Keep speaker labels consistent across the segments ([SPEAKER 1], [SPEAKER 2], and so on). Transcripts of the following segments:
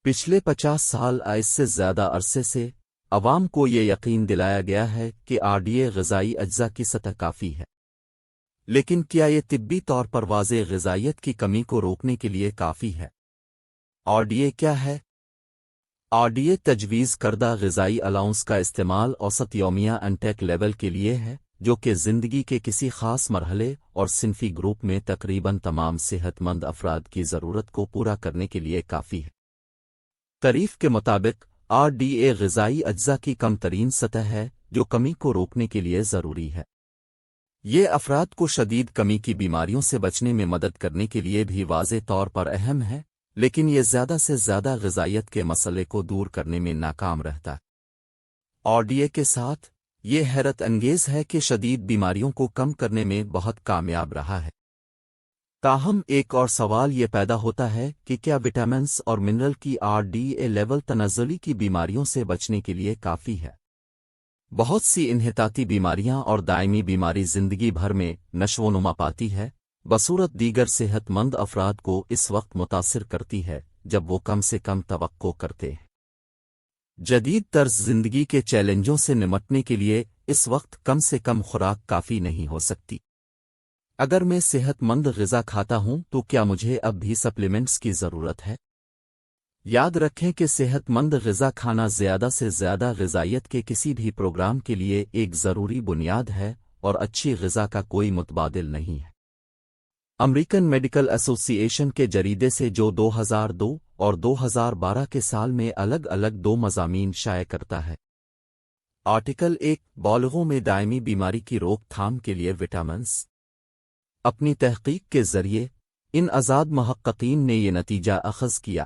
[SPEAKER 1] پچھلے 50 سال اس سے زیادہ عرصے سے عوام کو یہ یقین دلایا گیا ہے کہ آرڈیے غذائی اجزاء کی سطح کافی ہے، لیکن کیا یہ طبی طور پر واضح غذائیت کی کمی کو روکنے کے لیے کافی ہے؟ آرڈیے کیا ہے؟ آرڈیے تجویز کردہ غذائی الاؤنس کا استعمال اوسط یومیہ انٹیک لیول کے لیے ہے، جو کہ زندگی کے کسی خاص مرحلے اور صنفی گروپ میں تقریباً تمام صحت مند افراد کی ضرورت کو پورا کرنے کے لیے کافی ہے۔ تعریف کے مطابق آر ڈی اے غذائی اجزاء کی کم ترین سطح ہے جو کمی کو روکنے کے لیے ضروری ہے۔ یہ افراد کو شدید کمی کی بیماریوں سے بچنے میں مدد کرنے کے لیے بھی واضح طور پر اہم ہے، لیکن یہ زیادہ سے زیادہ غذائیت کے مسئلے کو دور کرنے میں ناکام رہتا ہے۔ آر ڈی اے کے ساتھ یہ حیرت انگیز ہے کہ شدید بیماریوں کو کم کرنے میں بہت کامیاب رہا ہے۔ تاہم ایک اور سوال یہ پیدا ہوتا ہے کہ کیا وٹامنز اور منرل کی آر ڈی اے لیول تنزلی کی بیماریوں سے بچنے کے لیے کافی ہے؟ بہت سی انحطاطی بیماریاں اور دائمی بیماری زندگی بھر میں نشو و نما پاتی ہے، بصورت دیگر صحت مند افراد کو اس وقت متاثر کرتی ہے جب وہ کم سے کم توقع کرتے ہیں۔ جدید طرز زندگی کے چیلنجوں سے نمٹنے کے لیے اس وقت کم سے کم خوراک کافی نہیں ہو سکتی۔ اگر میں صحت مند غذا کھاتا ہوں تو کیا مجھے اب بھی سپلیمنٹس کی ضرورت ہے؟ یاد رکھیں کہ صحت مند غذا کھانا زیادہ سے زیادہ غذائیت کے کسی بھی پروگرام کے لیے ایک ضروری بنیاد ہے اور اچھی غذا کا کوئی متبادل نہیں ہے۔ امریکن میڈیکل ایسوسی ایشن کے جریدے سے جو 2002 اور 2012 کے سال میں الگ الگ 2 مضامین شائع کرتا ہے۔ آرٹیکل 1 بالغوں میں دائمی بیماری کی روک تھام کے لیے وٹامنز۔ اپنی تحقیق کے ذریعے ان آزاد محققین نے یہ نتیجہ اخذ کیا۔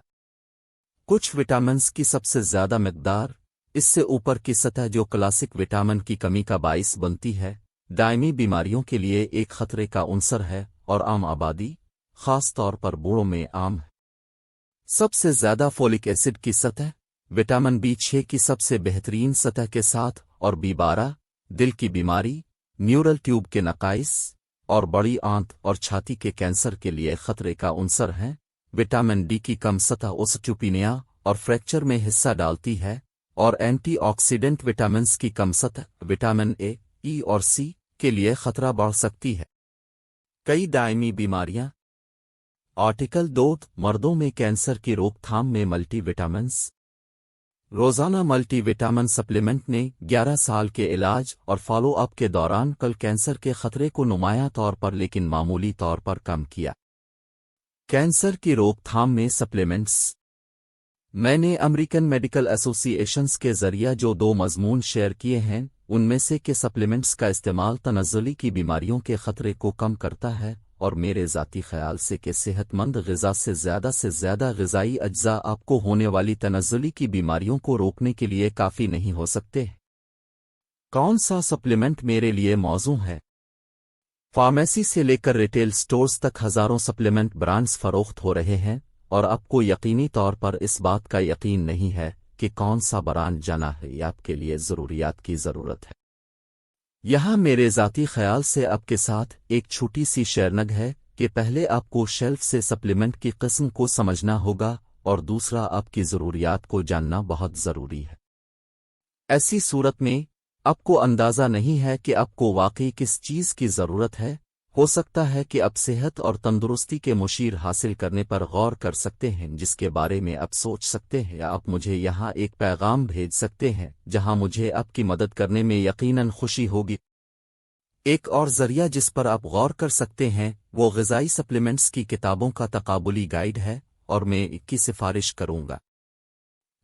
[SPEAKER 1] کچھ وٹامنز کی سب سے زیادہ مقدار، اس سے اوپر کی سطح جو کلاسک وٹامن کی کمی کا باعث بنتی ہے، دائمی بیماریوں کے لیے ایک خطرے کا عنصر ہے اور عام آبادی، خاص طور پر بوڑھوں میں عام ہے۔ سب سے زیادہ فولک ایسڈ کی سطح، وٹامن B6 کی سب سے بہترین سطح کے ساتھ، اور B12 دل کی بیماری، نیورل ٹیوب کے نقائص اور بڑی آنت اور چھاتی کے کینسر کے لیے خطرے کا عنصر ہیں۔ وٹامن ڈی کی کم سطح اوسٹوپینیا اور فریکچر میں حصہ ڈالتی ہے، اور اینٹی آکسیڈنٹ وٹامنز کی کم سطح وٹامن اے، ای اور سی کے لیے خطرہ بڑھ سکتی ہے۔ کئی دائمی بیماریاں۔ آرٹیکل 2 مردوں میں کینسر کی روک تھام میں ملٹی وٹامنز۔ روزانہ ملٹی وٹامن سپلیمنٹ نے 11 سال کے علاج اور فالو اپ کے دوران کل کینسر کے خطرے کو نمایاں طور پر لیکن معمولی طور پر کم کیا۔ کینسر کی روک تھام میں سپلیمنٹس۔ میں نے امریکن میڈیکل ایسوسی ایشنز کے ذریعہ جو 2 مضمون شیئر کیے ہیں ان میں سے کہ سپلیمنٹس کا استعمال تنزلی کی بیماریوں کے خطرے کو کم کرتا ہے، اور میرے ذاتی خیال سے کہ صحت مند غذا سے زیادہ غذائی اجزاء آپ کو ہونے والی تنزلی کی بیماریوں کو روکنے کے لیے کافی نہیں ہو سکتے۔ کون سا سپلیمنٹ میرے لیے موزوں ہے؟ فارمیسی سے لے کر ریٹیل سٹورز تک ہزاروں سپلیمنٹ برانڈز فروخت ہو رہے ہیں، اور آپ کو یقینی طور پر اس بات کا یقین نہیں ہے کہ کون سا برانڈ جانا ہے یا آپ کے لیے ضروریات کی ضرورت ہے۔ یہاں میرے ذاتی خیال سے آپ کے ساتھ ایک چھوٹی سی شیرنگ ہے کہ پہلے آپ کو شیلف سے سپلیمنٹ کی قسم کو سمجھنا ہوگا، اور دوسرا آپ کی ضروریات کو جاننا بہت ضروری ہے۔ ایسی صورت میں آپ کو اندازہ نہیں ہے کہ آپ کو واقعی کس چیز کی ضرورت ہے۔ ہو سکتا ہے کہ آپ صحت اور تندرستی کے مشیر حاصل کرنے پر غور کر سکتے ہیں جس کے بارے میں آپ سوچ سکتے ہیں، یا آپ مجھے یہاں ایک پیغام بھیج سکتے ہیں جہاں مجھے آپ کی مدد کرنے میں یقیناً خوشی ہوگی۔ ایک اور ذریعہ جس پر آپ غور کر سکتے ہیں وہ غذائی سپلیمنٹس کی کتابوں کا تقابلی گائیڈ ہے، اور میں اس کی سفارش کروں گا۔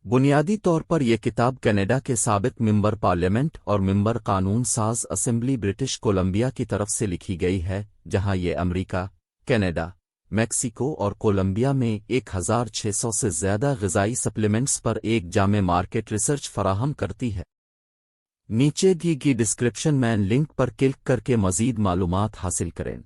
[SPEAKER 1] بنیادی طور پر یہ کتاب کینیڈا کے سابق ممبر پارلیمنٹ اور ممبر قانون ساز اسمبلی برٹش کولمبیا کی طرف سے لکھی گئی ہے، جہاں یہ امریکہ، کینیڈا، میکسیکو اور کولمبیا میں 1600 سے زیادہ غذائی سپلیمنٹس پر ایک جامع مارکیٹ ریسرچ فراہم کرتی ہے۔ نیچے دی گئی ڈسکرپشن میں لنک پر کلک کر کے مزید معلومات حاصل کریں۔